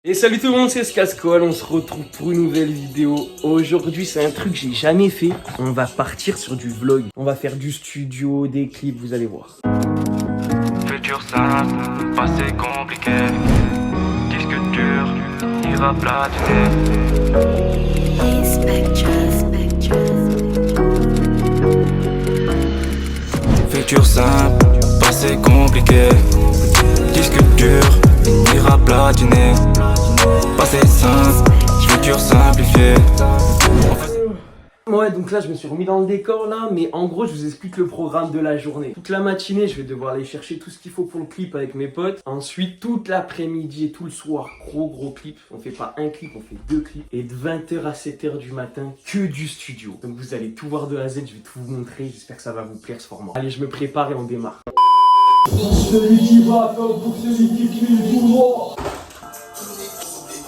Et salut tout le monde, c'est Scascol, on se retrouve pour une nouvelle vidéo. Aujourd'hui c'est un truc que j'ai jamais fait, on va partir sur du vlog. On va faire du studio, des clips, vous allez voir. Futur simple, passé compliqué. Disque dur, ira platiner. Futur simple, passé compliqué. Disque dur, ira platiner. Passé simple, futur simplifié. Ouais, donc là je me suis remis dans le décor là, mais en gros je vous explique le programme de la journée. Toute la matinée je vais devoir aller chercher tout ce qu'il faut pour le clip avec mes potes. Ensuite toute l'après-midi et tout le soir, gros clip. On fait pas un clip, on fait deux clips. Et de 20h à 7h du matin, que du studio. Donc vous allez tout voir de A à Z, je vais tout vous montrer. J'espère que ça va vous plaire ce format. Allez, je me prépare et on démarre. Celui qui va pour celui qui crie tout droit.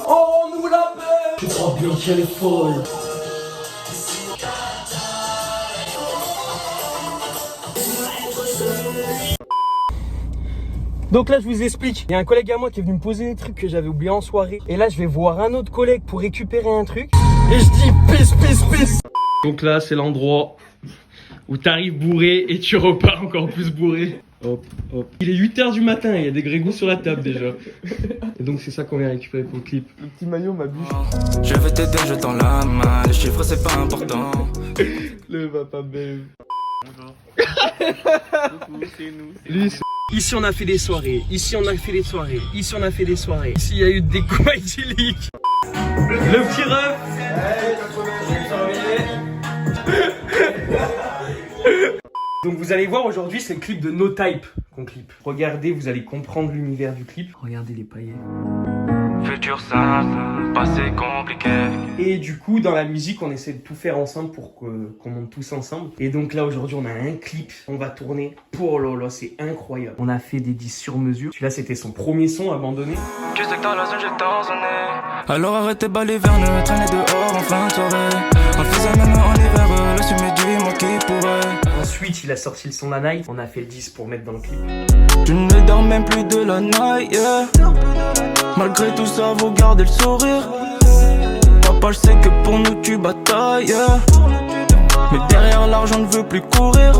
Oh, on nous l'appelle. Tu crois bien qu'elle est folle. Donc là je vous explique, il y a un collègue à moi qui est venu me poser des trucs que j'avais oubliés en soirée. Et là je vais voir un autre collègue pour récupérer un truc. Et je dis peace. Donc là c'est l'endroit où t'arrives bourré et tu repars encore plus bourré. Hop. Il est 8h du matin et il y a des grégouts sur la table déjà. Et donc c'est ça qu'on vient récupérer pour le clip. Le petit maillot m'a bûche. Je vais t'aider, je tends la main. Les chiffres c'est pas important. Le va pas belle. Bonjour. Coucou, c'est nous. Lui, ici on a fait des soirées, ici on a fait des soirées, ici on a fait des soirées. Ici il y a eu des combats idylliques. Le petit ref. Donc vous allez voir aujourd'hui c'est le clip de No Type qu'on clip. Regardez, vous allez comprendre l'univers du clip. Regardez les paillettes. Futur simple, passé compliqué. Et du coup dans la musique on essaie de tout faire ensemble pour qu'on monte tous ensemble. Et donc là aujourd'hui on a un clip, on va tourner. Oh là là, c'est incroyable. On a fait des 10 sur mesure. Celui-là c'était son premier son abandonné. Tu sais que dans la zone j'ai tant sonné. Alors arrête tes balles hiverneux, traîner dehors en fin de soirée. On faisait même en hiver, le sommet du moi qui pourrait. Ensuite, il a sorti le son La Night. On a fait le 10 pour mettre dans le clip. Je ne dors même plus de la night, yeah. Malgré tout ça, vous gardez le sourire. Papa, je sais que pour nous tu batailles, yeah. Mais derrière l'argent ne veut plus courir.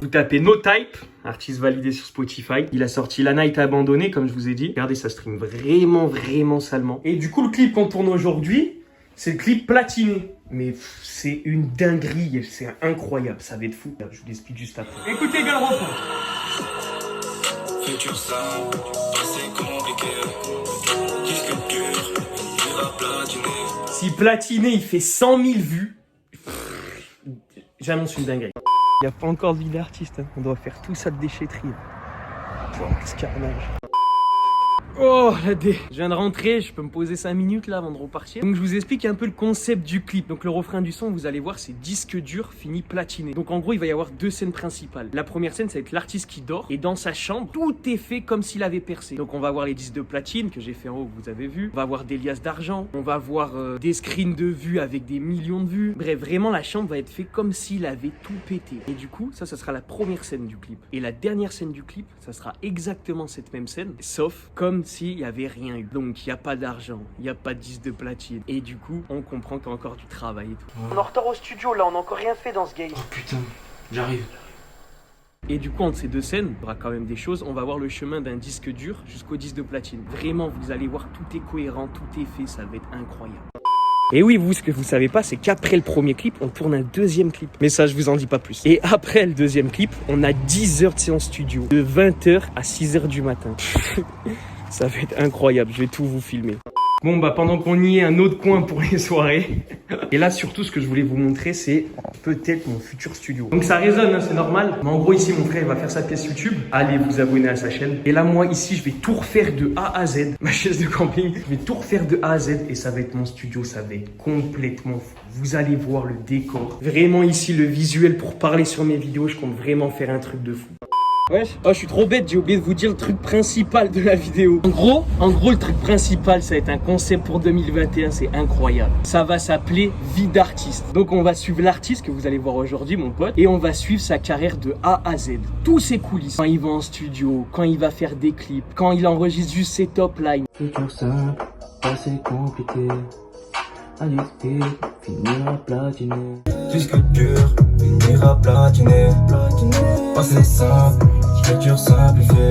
Vous tapez No Type, artiste validé sur Spotify. Il a sorti La Night abandonné, comme je vous ai dit. Regardez, ça stream vraiment salement. Et du coup, le clip qu'on tourne aujourd'hui, c'est le clip platiné. Mais c'est une dinguerie, c'est incroyable, ça va être fou. Je vous l'explique juste après. Écoutez bien le refrain. Futur simple, passé compliqué. Disque dur, il va platiner. Si platiné il fait 100 000 vues, j'annonce une dinguerie. Il n'y a pas encore de vie d'artiste, hein. On doit faire tout ça de déchetterie. Oh, ce carnage. Oh, la dé. Je viens de rentrer, je peux me poser 5 minutes là avant de repartir. Donc je vous explique un peu le concept du clip. Donc le refrain du son, vous allez voir, c'est disque dur fini platiné. Donc en gros, il va y avoir deux scènes principales. La première scène, ça va être l'artiste qui dort et dans sa chambre, tout est fait comme s'il avait percé. Donc on va voir les disques de platine que j'ai fait en haut, que vous avez vu. On va voir des liasses d'argent. On va voir des screens de vues avec des millions de vues. Bref, vraiment la chambre va être faite comme s'il avait tout pété. Et du coup, ça sera la première scène du clip. Et la dernière scène du clip, ça sera exactement cette même scène, sauf comme s'il n'y avait rien eu. Donc il n'y a pas d'argent, il n'y a pas de disque de platine. Et du coup, on comprend qu'il y a encore du travail et tout. On est en retard au studio là, on n'a encore rien fait dans ce game. Oh putain, j'arrive. Et du coup, entre ces deux scènes, il y aura quand même des choses. On va voir le chemin d'un disque dur jusqu'au disque de platine. Vraiment, vous allez voir, tout est cohérent, tout est fait, ça va être incroyable. Et oui, vous, ce que vous savez pas, c'est qu'après le premier clip, on tourne un deuxième clip. Mais ça, je vous en dis pas plus. Et après le deuxième clip, on a 10 heures de séance studio. De 20h à 6h du matin. Ça va être incroyable, je vais tout vous filmer. Bon bah pendant qu'on y est, un autre coin pour les soirées. Et là surtout ce que je voulais vous montrer c'est peut-être mon futur studio. Donc ça résonne, hein, c'est normal. Mais en gros ici mon frère il va faire sa pièce YouTube. Allez vous abonner à sa chaîne. Et là moi ici je vais tout refaire de A à Z. Ma chaise de camping, je vais tout refaire de A à Z. Et ça va être mon studio, ça va être complètement fou. Vous allez voir le décor. Vraiment ici le visuel pour parler sur mes vidéos. Je compte vraiment faire un truc de fou. Wesh, oh je suis trop bête, j'ai oublié de vous dire le truc principal de la vidéo. En gros le truc principal ça va être un concept pour 2021, c'est incroyable. Ça va s'appeler Vie d'artiste. Donc on va suivre l'artiste que vous allez voir aujourd'hui mon pote. Et on va suivre sa carrière de A à Z. Tous ses coulisses. Quand il va en studio, quand il va faire des clips, quand il enregistre juste ses top lines. Futur simple, passé compliqué. Addicté, finira platiné. Disque dur, finira platiné. Passé simple, futur simplifié.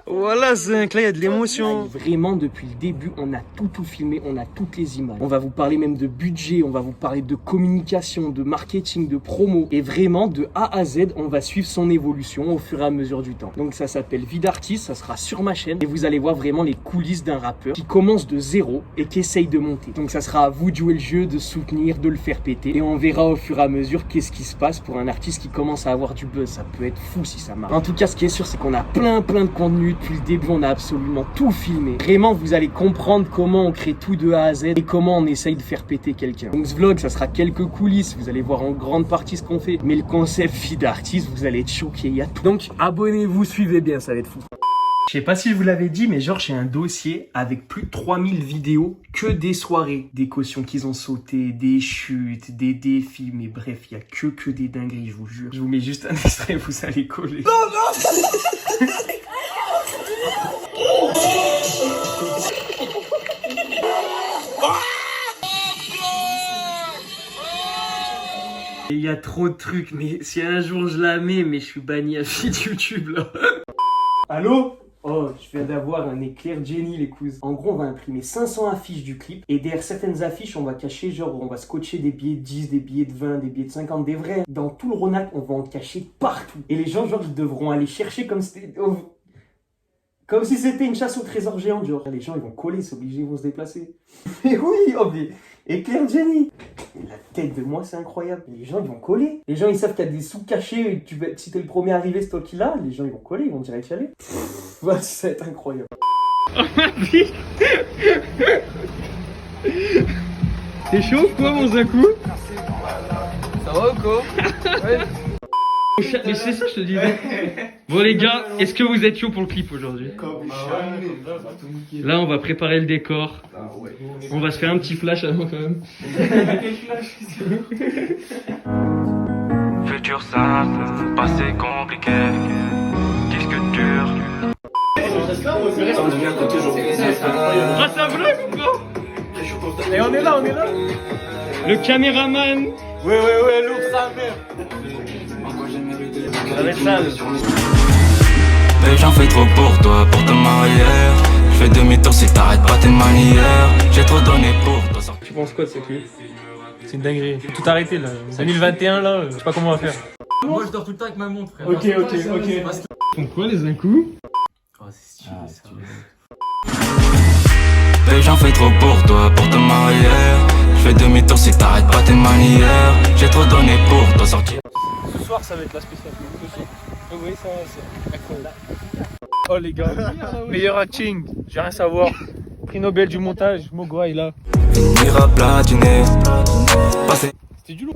Voilà Zinc, là il y a de l'émotion. Vraiment depuis le début on a tout filmé, on a toutes les images. On va vous parler même de budget, on va vous parler de communication, de marketing, de promo. Et vraiment de A à Z on va suivre son évolution au fur et à mesure du temps. Donc ça s'appelle Vie d'artiste, ça sera sur ma chaîne. Et vous allez voir vraiment les coulisses d'un rappeur qui commence de zéro et qui essaye de monter. Donc ça sera à vous de jouer le jeu, de soutenir, de le faire péter. Et on verra au fur et à mesure qu'est-ce qui se passe pour un artiste qui commence à avoir du buzz. Ça peut être fou si ça marche. En tout cas ce qui est sûr c'est qu'on a plein de contenu. Depuis le début, on a absolument tout filmé. Vraiment, vous allez comprendre comment on crée tout de A à Z et comment on essaye de faire péter quelqu'un. Donc ce vlog, ça sera quelques coulisses. Vous allez voir en grande partie ce qu'on fait. Mais le concept vie d'artiste, vous allez être choqués. Il y a tout. Donc abonnez-vous, suivez bien, ça va être fou. Je sais pas si je vous l'avais dit, mais genre j'ai un dossier avec plus de 3000 vidéos que des soirées, des cautions qu'ils ont sautées, des chutes, des défis, mais bref, il y a que des dingueries, je vous jure. Je vous mets juste un extrait, vous allez coller. Non Il y a trop de trucs, mais si un jour je la mets, mais je suis banni à vie de YouTube là. Allô? Oh, je viens d'avoir un éclair Jenny les cousins. En gros, on va imprimer 500 affiches du clip et derrière certaines affiches, on va cacher, genre, on va scotcher des billets de 10, des billets de 20, des billets de 50, des vrais. Dans tout le Rhône-Alpes, on va en cacher partout. Et les gens, genre, ils devront aller chercher comme c'était... Comme si c'était une chasse au trésor géant, genre. Les gens, ils vont coller, c'est obligé, ils vont se déplacer. Mais oui, oh, mais... Éclair Jenny. La tête de moi, c'est incroyable. Les gens, ils vont coller. Les gens, ils savent qu'il y a des sous cachés. Si t'es le premier arrivé, c'est toi qui l'as. Les gens, ils vont coller, ils vont direct y aller. Ouais, ça va être incroyable. T'es chaud quoi, mon Zakou? Ça va ou quoi? Ouais. Mais c'est ça, je te disais. Bon les gars, est-ce que vous êtes chaud pour le clip aujourd'hui? Là, on va préparer le décor. On va se faire un petit flash avant quand même. Futur simple, passé compliqué. Disque dur. Ah, ça vlog ou quoi? Et on est là. Le caméraman. Ouais, lourd sa mère. Babe, j'en fais trop pour toi, pour te marier. Je fais demi-tour si t'arrêtes pas tes manières. J'ai trop donné pour toi sortir. Tu penses quoi de ce clip? C'est une dinguerie. Tout arrêté là. 2021 là, je sais pas comment on va faire. Moi je dors tout le temps avec ma montre, frère. Ok. Font quoi les incous? Oh, c'est stylé ça. Babe, j'en fais trop pour toi, pour te marier. Je fais demi-tour si t'arrêtes pas tes manières. J'ai trop donné pour toi sortir. Ce soir ça va être la spéciale. Oui, ça c'est incroyable. Oh les gars, meilleur acting, j'ai rien à savoir. Prix Nobel du montage, Mogwai là. Finira platiné. Passé. C'était du lourd.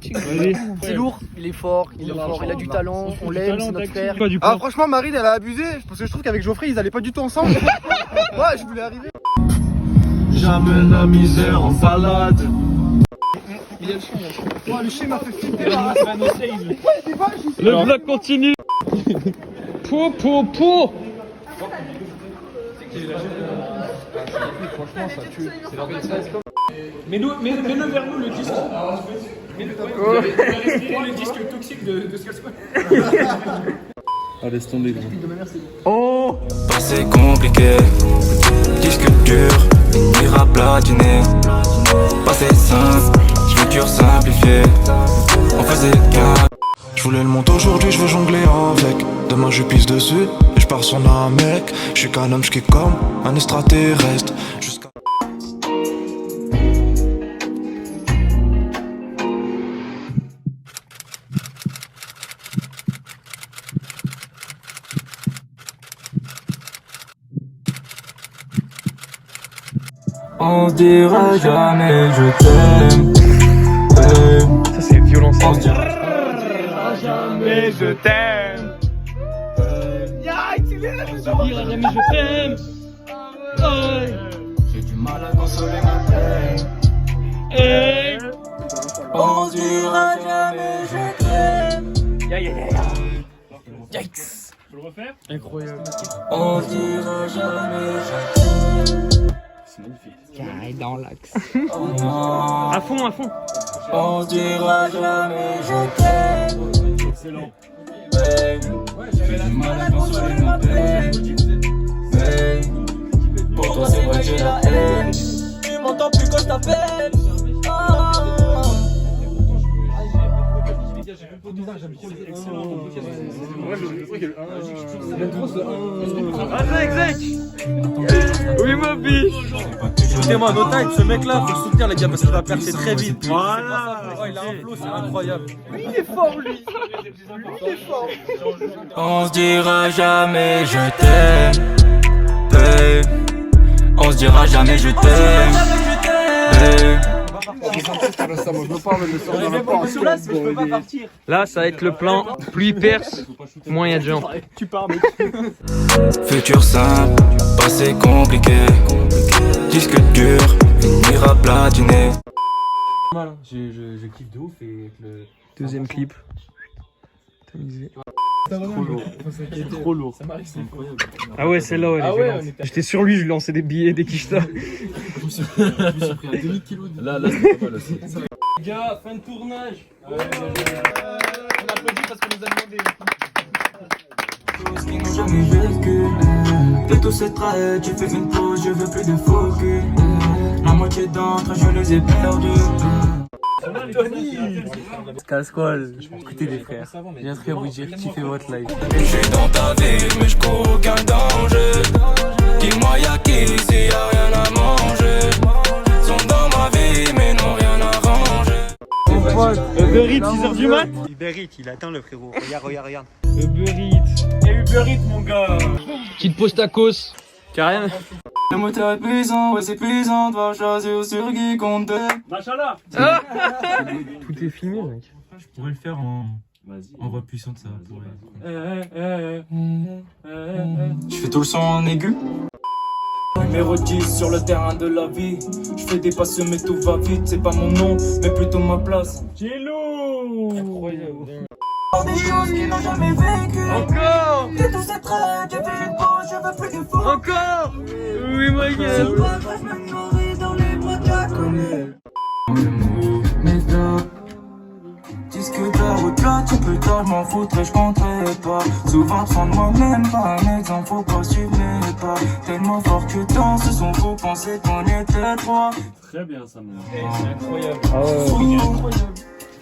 C'est lourd, il est fort, il a du talent, on l'aime, c'est notre frère. Ah franchement Marine elle a abusé parce que je trouve qu'avec Geoffrey ils allaient pas du tout ensemble. Ouais je voulais arriver. J'amène la misère en salade. Il y a le chien là. Ouais le chien m'a fait flipper là. Le vlog continue. Po. Franchement ça tue. Mets-le vers nous le disque. Le disque toxique de ce qu'elle Ah laisse tomber gros. Oh. Passé compliqué. Disque dur. Finira platiné. Passé simple. Futur simplifié. On faisait qu'un. Je voulais le monter aujourd'hui, je veux jongler avec. Demain je pisse dessus et je pars sur un mec. Je suis qu'un homme, je kick comme un extraterrestre. Jusqu'à... On se dira jamais je t'aime. Ça c'est violent. On se dira jamais je t'aime. Jamais je t'aime. J'ai du mal à consoler ma peine. On se dira jamais je t'aime. Yikes. refaire? Incroyable. On se dira jamais. Carré dans l'axe. À fond, à fond. On se dira jamais je t'aime. Excellent. J'ai du mal à consoler ma peine. Pour toi c'est vrai que j'ai la haine. Tu m'entends plus quand je t'appelle. Oui, ma biche. Écoutez-moi, no time, ce mec-là, faut le soutenir, les gars, parce qu'il va percer très vite. Voilà. Oh, il a un flow, c'est incroyable. On se dira jamais je t'aime. On se dira jamais je t'aime. Là, ça va être le plan. Plus il perce, moins il y a de gens. Futur simple, passé compliqué. Disque dur, finira platiné. Je kiffe de ouf et avec le... Deuxième clip. Trop lourd. Ah ouais, celle-là, elle est violente. J'étais sur lui, je lui lançais des billets, des quichetas. Je me suis pris à demi-kilo. Là, c'était pas mal aussi. Les gars, fin de tournage. On applaudit parce qu'on nous a demandé. Choses qui n'ont jamais vécu. De tous ces traits, tu fais une pause, je veux plus de faux cul. La moitié d'entre eux, je les ai perdus. Casse-colle, écoutez les frères. Je viens de vous dire kiffez votre live. Je suis dans ta ville, mais je cours aucun danger. Dis-moi y'a qui ici, y'a rien à manger. Sont dans ma vie, mais n'ont rien à ranger. Uber Eats, 6h du mat. Uber Eats, il atteint le frérot. Regarde. Uber Eats. Et Uber Eats, mon gars. Petite pause tacos. Carrément. Le moteur est puissant, ouais c'est puissant. Va choisir sur qui compter. Machallah. Tout est filmé, mec. Je pourrais le faire en voix puissante, ça pourrait. Je fais tout le son en aigu. Numéro 10 sur le terrain de la vie. Je fais des passes mais tout va vite. C'est pas mon nom mais plutôt ma place. Jello. Incroyable. Des choses qui n'ont jamais vécu. Encore. De tous ces traits, j'ai fait une pause, je veux plus de faux. Encore. Oui, my god. Je me nourris dans les bras de la connais. Mes gars, disque d'or au-delà, tu peux tard, je m'en foutrais, je compterais pas. Souvent sans moi-même, pas un exemple, faut pas suivre mes pas. Tellement fort que dans ce son, faut penser qu'on était trois. Très bien, ça me. C'est incroyable. Ah ouais. Il est incroyable.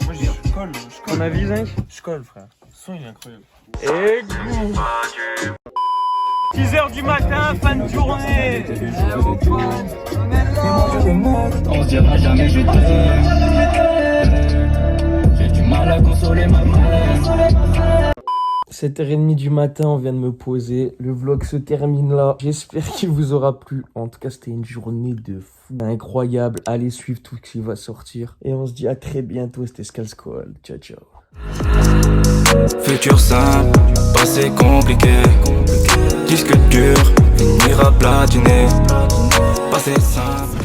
Moi, je colle. Ton avis, Zinc? Je colle, frère. Le son, il est incroyable. Et go. 6h du matin, fin de journée. On se dira jamais je t'aime. J'ai du mal à consoler ma mère. 7h30 du matin, on vient de me poser. Le vlog se termine là. J'espère qu'il vous aura plu. En tout cas, c'était une journée de fou. Incroyable. Allez suivre tout ce qui va sortir. Et on se dit à très bientôt. C'était Scalscool. Ciao, ciao. Futur simple, passé compliqué. Disque dur, finira platiné. Passé simple.